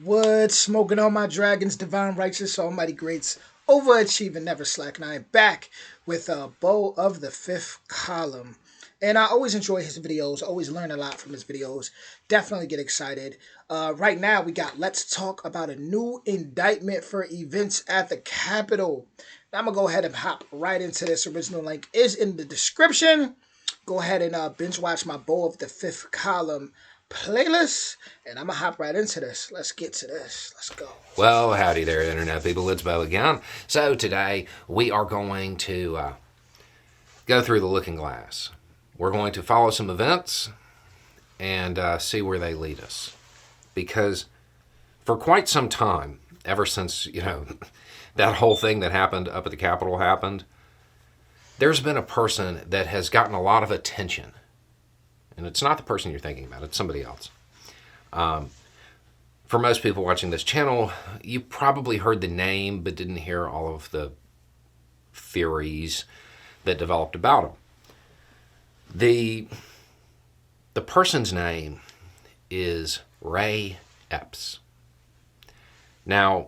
Wood, smoking on my dragons, divine righteous, almighty greats, overachieving, never slack. And I am back with Beau of the fifth column. And I always enjoy his videos, always learn a lot from his videos. Definitely get excited. Right now, we got Let's Talk About a New Indictment for Events at the Capitol. Now, I'm going to go ahead and hop right into this. Original link is in the description. Go ahead and binge watch my Beau of the fifth column playlist, and I'm gonna hop right into this. Let's get to this. Let's go. Well, howdy there, Internet people. It's Beau again. So, today we are going to go through the looking glass. We're going to follow some events and see where they lead us. Because for quite some time, ever since, that whole thing that happened up at the Capitol happened, there's been a person that has gotten a lot of attention. And it's not the person you're thinking about, it's somebody else. For most people watching this channel, you probably heard the name but didn't hear all of the theories that developed about him. The person's name is Ray Epps. Now,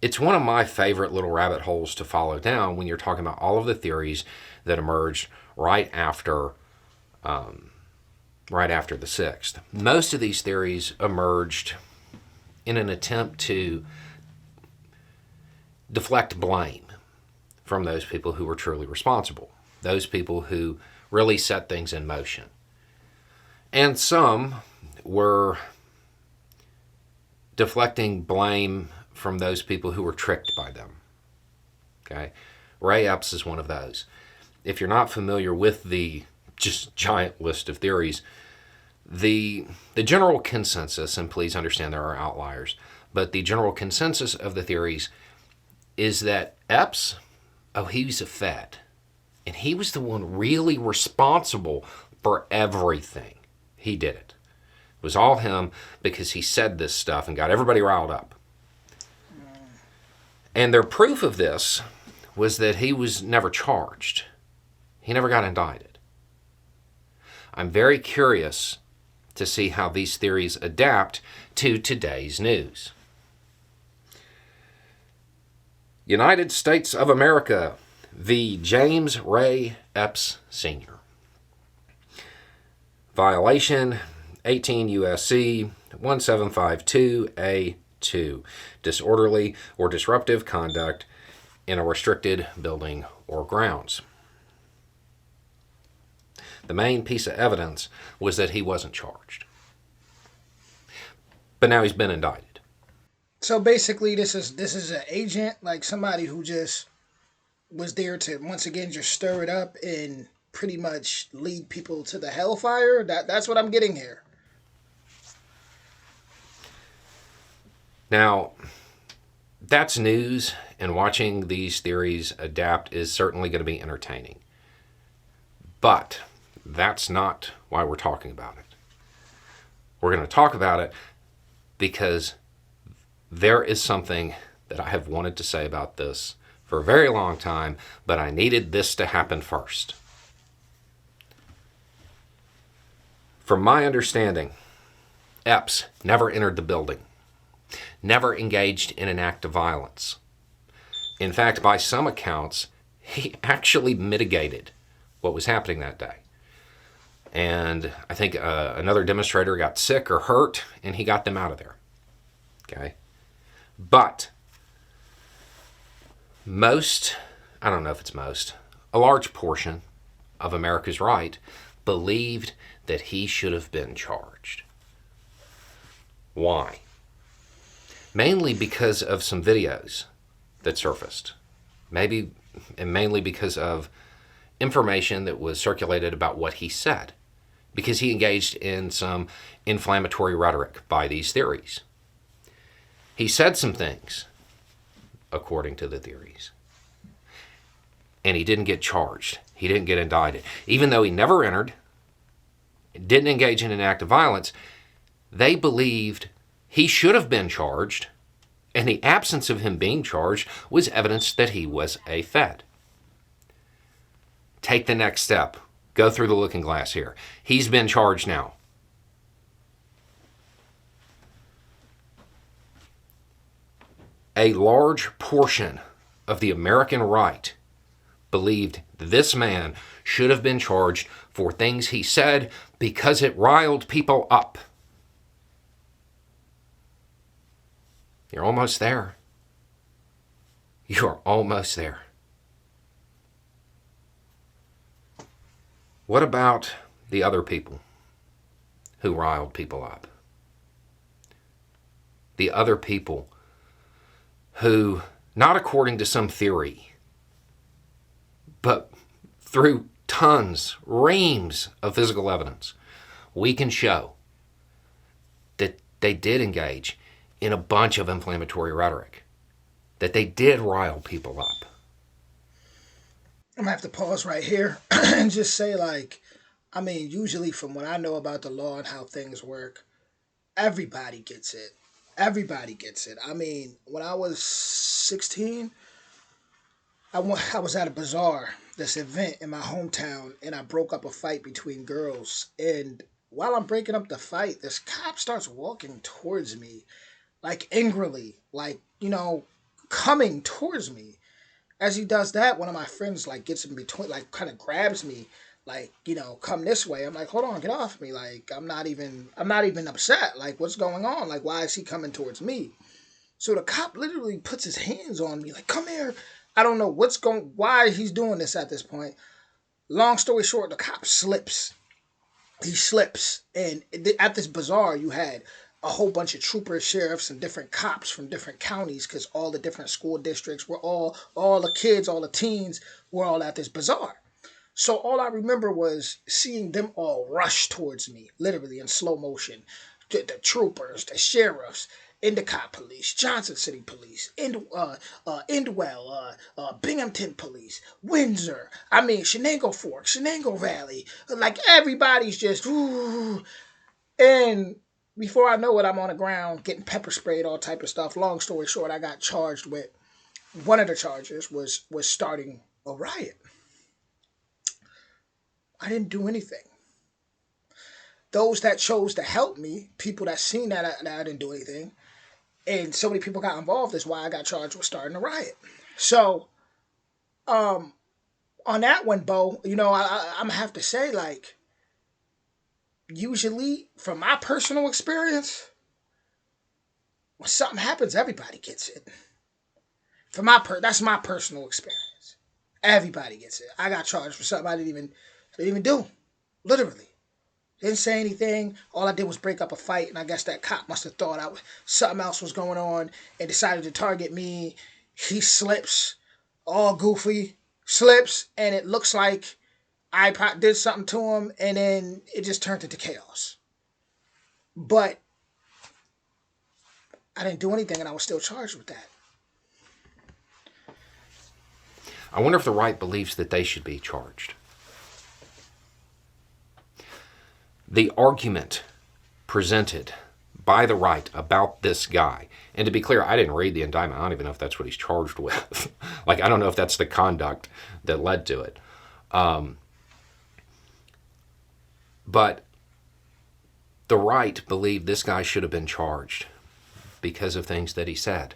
it's one of my favorite little rabbit holes to follow down when you're talking about all of the theories that emerged right after the 6th. Most of these theories emerged in an attempt to deflect blame from those people who were truly responsible, those people who really set things in motion. And some were deflecting blame from those people who were tricked by them. Okay? Ray Epps is one of those. If you're not familiar with the just giant list of theories, the general consensus, and please understand there are outliers, but the general consensus of the theories is that Epps, he was a Fed, and he was the one really responsible for everything. He did it. It was all him because he said this stuff and got everybody riled up. And their proof of this was that he was never charged. He never got indicted. I'm very curious to see how these theories adapt to today's news. United States of America v. James Ray Epps Sr. Violation 18 U.S.C. 1752A2. Disorderly or disruptive conduct in a restricted building or grounds. The main piece of evidence was that he wasn't charged. But now he's been indicted. So basically, this is an agent, like somebody who just was there to once again just stir it up and pretty much lead people to the hellfire. That's what I'm getting here. Now, that's news, and watching these theories adapt is certainly going to be entertaining. But that's not why we're talking about it. We're going to talk about it because there is something that I have wanted to say about this for a very long time, but I needed this to happen first. From my understanding, Epps never entered the building, never engaged in an act of violence. In fact, by some accounts, he actually mitigated what was happening that day. And I think another demonstrator got sick or hurt, and he got them out of there. Okay? But I don't know if it's a large portion of America's right believed that he should have been charged. Why? Mainly because of some videos that surfaced. Maybe, and mainly because of information that was circulated about what he said. Because he engaged in some inflammatory rhetoric by these theories. He said some things, according to the theories. And he didn't get charged. He didn't get indicted. Even though he never entered, didn't engage in an act of violence, they believed he should have been charged, and the absence of him being charged was evidence that he was a Fed. Take the next step. Go through the looking glass here. He's been charged now. a large portion of the American right believed this man should have been charged for things he said because it riled people up. You're almost there. You're almost there. What about the other people who riled people up? The other people who, not according to some theory, but through tons, reams of physical evidence, we can show that they did engage in a bunch of inflammatory rhetoric, that they did rile people up. I'm gonna have to pause right here and just say, like, I mean, usually from what I know about the law and how things work, everybody gets it. Everybody gets it. I mean, when I was 16, I was at a bazaar, this event in my hometown, and I broke up a fight between girls. And while I'm breaking up the fight, this cop starts walking towards me, like angrily, like, coming towards me. As he does that, one of my friends like gets in between, like kind of grabs me, like, come this way. I'm like, hold on, get off me. Like, I'm not even upset. Like, what's going on? Like, why is he coming towards me? So the cop literally puts his hands on me, like, come here. I don't know why he's doing this at this point. Long story short, the cop slips. He slips, and at this bazaar, you had a whole bunch of troopers, sheriffs, and different cops from different counties, because all the different school districts were all the kids, all the teens were all at this bazaar. So all I remember was seeing them all rush towards me, literally in slow motion. The troopers, the sheriffs, Endicott Police, Johnson City Police, Endwell, Binghamton Police, Windsor. I mean, Shenango Fork, Shenango Valley. Like, everybody's just, ooh. And before I know it, I'm on the ground getting pepper sprayed, all type of stuff. Long story short, I got charged with, one of the charges was starting a riot. I didn't do anything. Those that chose to help me, people that seen that I didn't do anything, and so many people got involved, is why I got charged with starting a riot. So, um, on that one, Beau, I'm gonna have to say, like, usually from my personal experience, when something happens, everybody gets it. That's my personal experience. Everybody gets it. I got charged for something I didn't even do. Literally. Didn't say anything. All I did was break up a fight, and I guess that cop must have thought something else was going on and decided to target me. He slips, all goofy, slips, and it looks like I did something to him, and then it just turned into chaos. But I didn't do anything, and I was still charged with that. I wonder if the right believes that they should be charged. The argument presented by the right about this guy, and to be clear, I didn't read the indictment. I don't even know if that's what he's charged with. Like, I don't know if that's the conduct that led to it. But the right believed this guy should have been charged because of things that he said,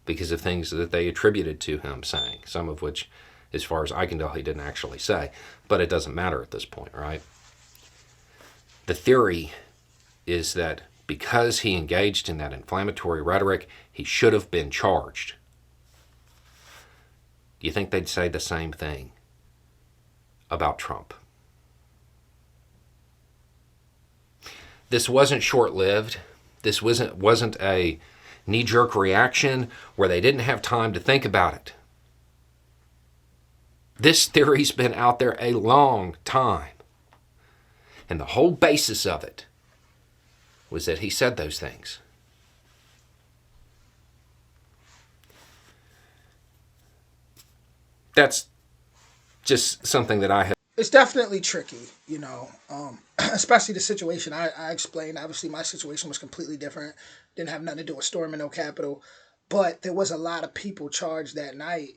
because of things that they attributed to him saying, some of which, as far as I can tell, he didn't actually say. But it doesn't matter at this point, right? The theory is that because he engaged in that inflammatory rhetoric, he should have been charged. Do you think they'd say the same thing about Trump? This wasn't short-lived. This wasn't a knee-jerk reaction where they didn't have time to think about it. This theory's been out there a long time. And the whole basis of it was that he said those things. That's just something that I have. It's definitely tricky, especially the situation I explained. Obviously, my situation was completely different. Didn't have nothing to do with storming no Capitol. But there was a lot of people charged that night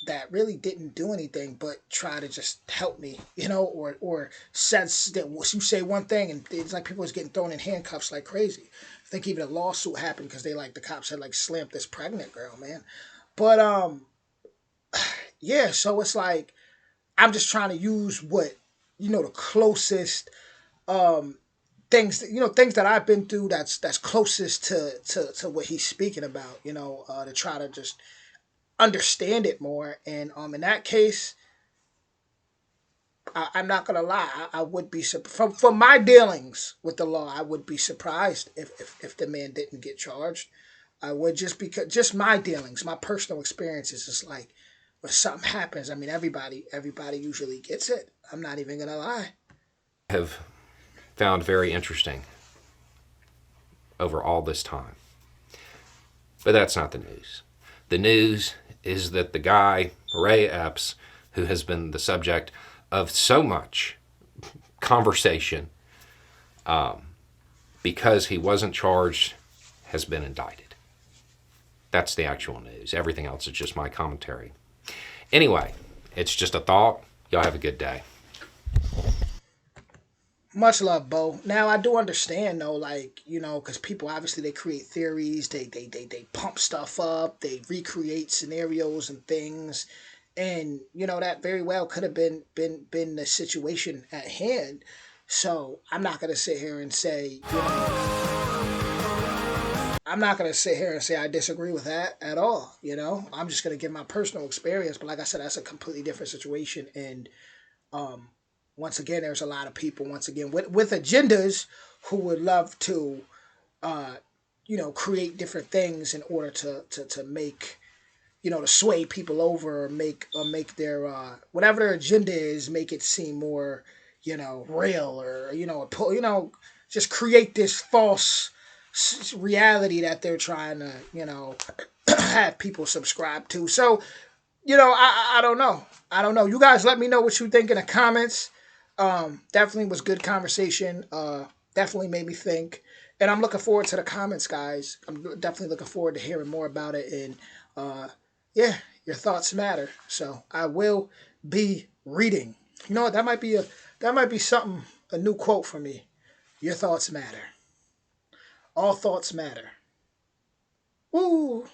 that really didn't do anything but try to just help me, you know, or says that you say one thing and it's like people was getting thrown in handcuffs like crazy. I think even a lawsuit happened because they like the cops had like slammed this pregnant girl, man. But yeah, so it's like I'm just trying to use what the closest um things things that I've been through that's closest to what he's speaking about, to try to just understand it more. And in that case, I'm not gonna lie, I would be from my dealings with the law. I would be surprised if the man didn't get charged. I would, just because just my dealings, my personal experiences. Is like when something happens. I mean, everybody usually gets it. I'm not even gonna lie. Have found very interesting over all this time. But that's not the news. The news is that the guy, Ray Epps, who has been the subject of so much conversation because he wasn't charged, has been indicted. That's the actual news. Everything else is just my commentary. Anyway, it's just a thought. Y'all have a good day. Much love, Beau. Now I do understand though, like because people obviously they create theories, they pump stuff up, they recreate scenarios and things, and that very well could have been the situation at hand. So I'm not gonna sit here and say, I'm not gonna sit here and say I disagree with that at all. I'm just gonna give my personal experience, but like I said, that's a completely different situation, and um, once again, there's a lot of people, once again, with agendas who would love to, uh, create different things in order to make, to sway people over, or make their whatever their agenda is, make it seem more, real, or just create this false reality that they're trying to, have people subscribe to. So I don't know. I don't know. You guys let me know what you think in the comments. Definitely was good conversation. Definitely made me think. And I'm looking forward to the comments, guys. I'm definitely looking forward to hearing more about it. And yeah, your thoughts matter. So I will be reading. You know what? That might be something, a new quote for me. Your thoughts matter. All thoughts matter. Woo!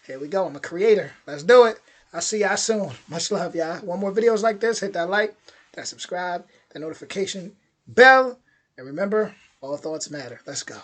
Here we go. I'm a creator. Let's do it. I'll see y'all soon. Much love, y'all. Want more videos like this? Hit that like, that subscribe, that notification bell. And remember, all thoughts matter. Let's go.